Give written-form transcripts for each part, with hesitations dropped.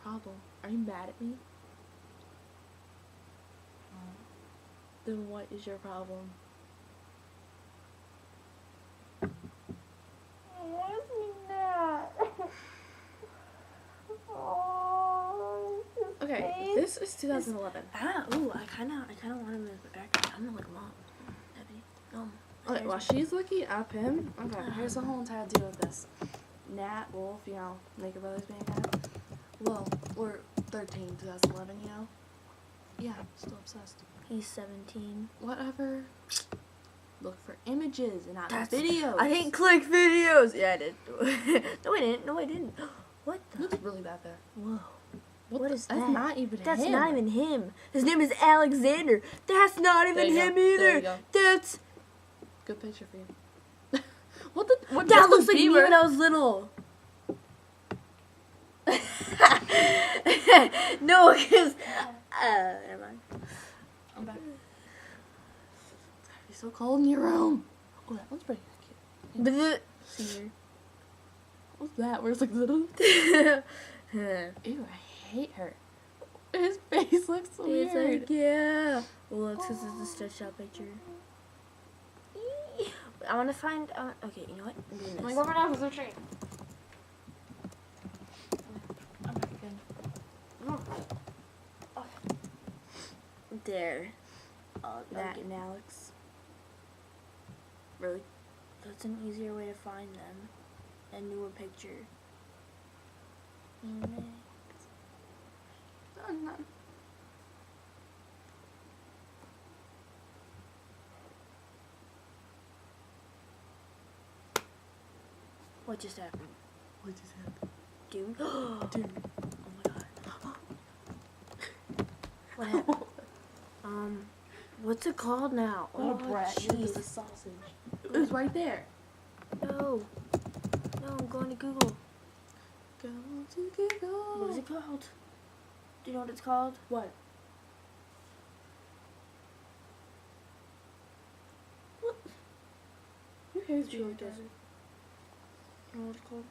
problem? Are you mad at me? Then what is your problem? What is that? Oh, Okay, this is 2011. Ooh, I kind of want him in the background. I'm gonna look him up. Okay, while she's looking up him, okay, here's the whole entire deal with this. Nat, Wolf, you know, Naked Brothers being kind. Well, we're 13, 2011, you know? Yeah, still obsessed. He's 17. Whatever. Look for images and not videos. I didn't click videos. Yeah, I did. No, I didn't. What the? Looks really bad there. Whoa. What is That's that? not even That's him. not even him. His name is Alexander. That's not even him There either. you go. That's... Good picture for you. What That looks Justin like me Bieber? when I was little. No, because... never mind. I'm back. It's gotta be so cold in your room. Oh, that one's pretty cute. Senior. What's that? Where's like little? Ew, I hate her. His face looks so It's weird. like, yeah. Well, it's because it's a stretched out picture. I want to find... okay, you know what? I'm doing this. Like, over now, who's tree? I'm back again. There. Nat and Alex. Really? That's an easier way to find them. A newer picture. What just happened? What just happened? Dude. Dude. Oh my god. What happened? What's it called now? What a brat. It was a jeez. sausage. It was right there. No. No, I'm going to Google. Go to Google. What is it called? Do you know what it's called? What? What? Your hair's Do you know really what it good. is? You know what it's called?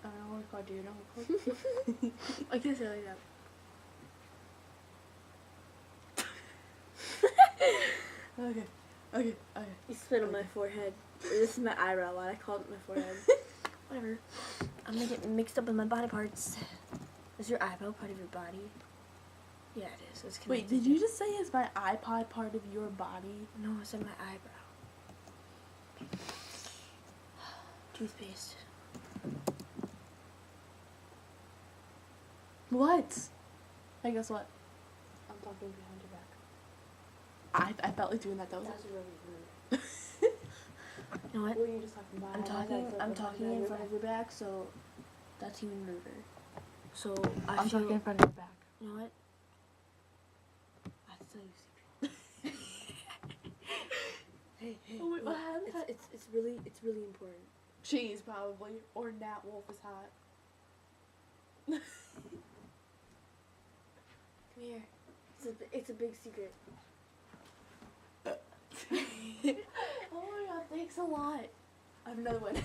I don't know what it's called. Do you know what it's called? I can't say it like that. Okay. You spit on my forehead. This is my eyebrow. Why I called it my forehead? Whatever. I'm gonna get mixed up with my body parts. Is your eyebrow part of your body? Yeah, it is. It's Wait, connected. did you just say is my iPod part of your body? No, I said my eyebrow. Toothpaste. What? Hey, guess what? I'm talking behind your back. I felt like doing that. That was really rude. You know what? What were you just talking about? I'm talking in front of your back, so that's even ruder. So I'm talking in front of your back. You know what? I have to tell you a secret. Hey. Oh wait, what happened? It's really important. Cheese probably, or Nat Wolf is hot. Come here. It's a big secret. Oh my god, thanks a lot. I have another one.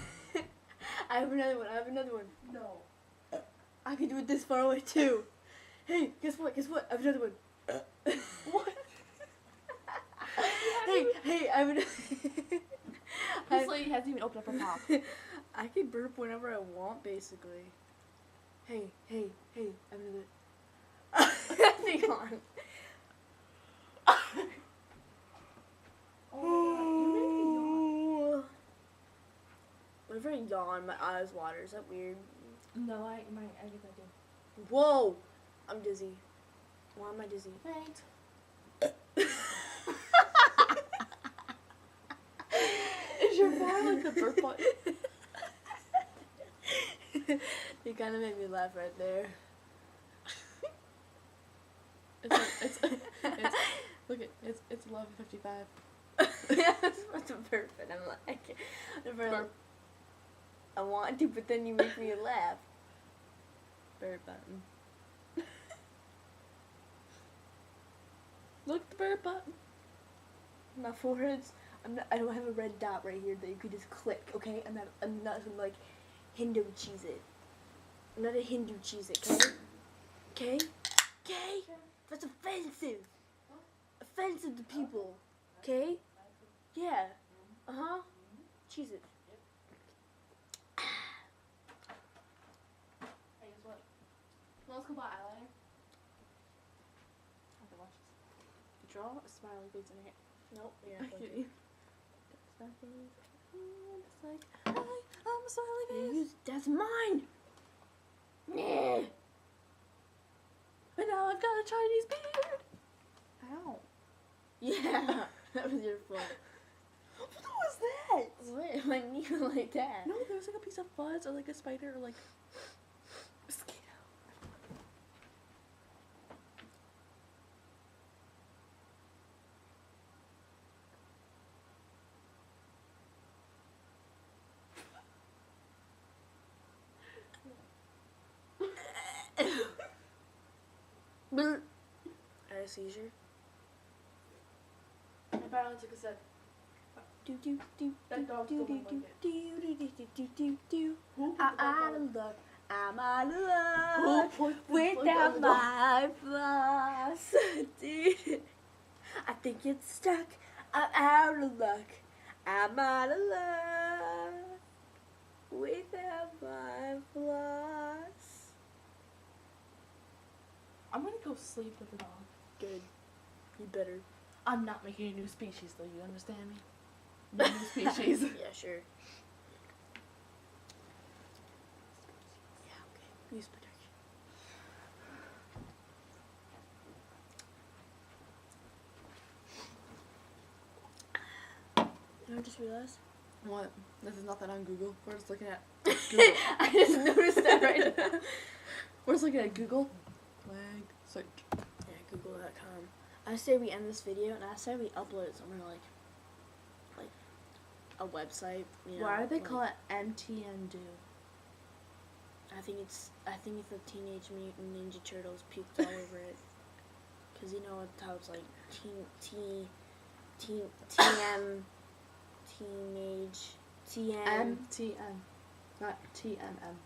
I have another one. No. I can do it this far away too. Hey, guess what? I have another one. What? Hey, I have another. This lady hasn't even opened up her mouth. I can burp whenever I want, basically. Hey, I have another. Hang on. Oh my god, you made me yawn. Whenever I yawn, my eyes water. Is that weird? No, I get that too. Whoa! I'm dizzy. Why am I dizzy? Thanks. Is your bar like the burp button? You kind of made me laugh right there. Look at it's 11:55. Yeah, I was about to burp, and I'm like, Burp. I want to, but then you make me laugh. Burp button. Look at the burp button. My forehead's. I don't have a red dot right here that you could just click. Okay, I'm not some like Hindu cheese it. I'm not a Hindu cheese it. Okay. Okay? Okay? That's offensive. Offensive to people. Okay? Yeah. Uh-huh. Cheese it. Hey, guess what? Let's go buy eyeliner. I have to watch this. Draw a smiley face in your hair. Nope. Yeah. I'm kidding. It's like, hi, I'm a smiley face. That's mine. Nah. But now I've got a Chinese beard. Ow. Yeah. That was your fault. What was that? What? My knee went like that. No, there was like a piece of fuzz or like a spider or like a mosquito. I had a seizure. I finally took a sip. That dog's still in the Who put the I'm dog out on? of luck. I'm out of Who luck. put the Without dog on? my floss. Dude. I think it's stuck. I'm out of luck. I'm out of luck. Without my floss. I'm gonna go sleep with the dog. Good. You better. I'm not making a new species though, you understand me? No new species. Yeah, sure. Yeah, okay. Use protection. You know, I just realized. What? This is nothing on Google. We're just looking at Google. I just noticed that right now. We're just looking at Google. Flag search. Yeah, google.com. I say we end this video and I say we upload it somewhere like a website. You know, Why do they like, call it MTN Do? I think it's the Teenage Mutant Ninja Turtles puked all over it. Cause you know how it's like TM teenage TM. MTN, not TMM.